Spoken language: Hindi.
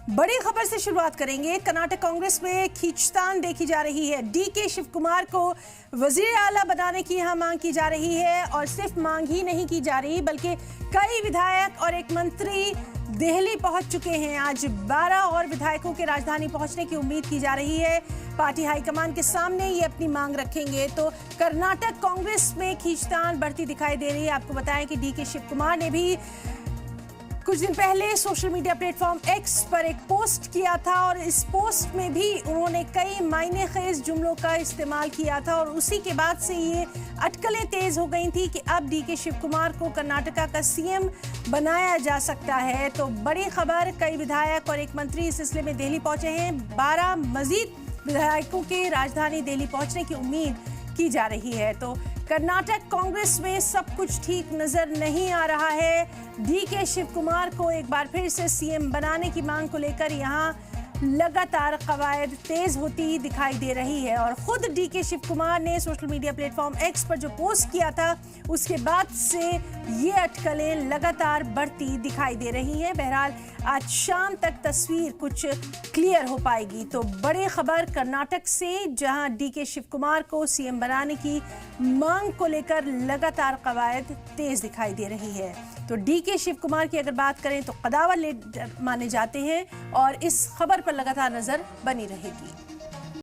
बड़ी खबर से शुरुआत करेंगे। कर्नाटक कांग्रेस में खींचतान देखी जा रही है। डीके शिव कुमार को वजीर आला बनाने की यहां मांग की जा रही है और सिर्फ मांग ही नहीं की जा रही बल्कि कई विधायक और एक मंत्री दिल्ली पहुंच चुके हैं। आज 12 और विधायकों के राजधानी पहुंचने की उम्मीद की जा रही है। पार्टी हाईकमान के सामने ये अपनी मांग रखेंगे। तो कर्नाटक कांग्रेस में खींचतान बढ़ती दिखाई दे रही है। आपको बताएं कि डीके शिव कुमार ने भी कुछ दिन पहले सोशल मीडिया प्लेटफॉर्म एक्स पर एक पोस्ट किया था और इस पोस्ट में भी उन्होंने कई मायने खेज जुमलों का इस्तेमाल किया था और उसी के बाद से ये अटकलें तेज हो गई थी कि अब डीके शिव कुमार को कर्नाटका का सीएम बनाया जा सकता है। तो बड़ी खबर, कई विधायक और एक मंत्री इस सिलसिले में दिल्ली पहुंचे हैं। 12 मजीद विधायकों के राजधानी दिल्ली पहुंचने की उम्मीद की जा रही है। तो कर्नाटक कांग्रेस में सब कुछ ठीक नजर नहीं आ रहा है। डीके शिव कुमार को एक बार फिर से सीएम बनाने की मांग को लेकर यहां लगातार कवायद तेज होती दिखाई दे रही है और खुद डीके शिव कुमार ने सोशल मीडिया प्लेटफॉर्म एक्स पर जो पोस्ट किया था उसके बाद से ये अटकलें लगातार बढ़ती दिखाई दे रही हैं। बहरहाल आज शाम तक तस्वीर कुछ क्लियर हो पाएगी। तो बड़ी खबर कर्नाटक से, जहां डीके शिव कुमार को सीएम बनाने की मांग को लेकर लगातार कवायद तेज दिखाई दे रही है। तो डीके शिव कुमार की अगर बात करें तो कदावर लीडर माने जाते हैं और इस खबर पर लगातार नजर बनी रहेगी।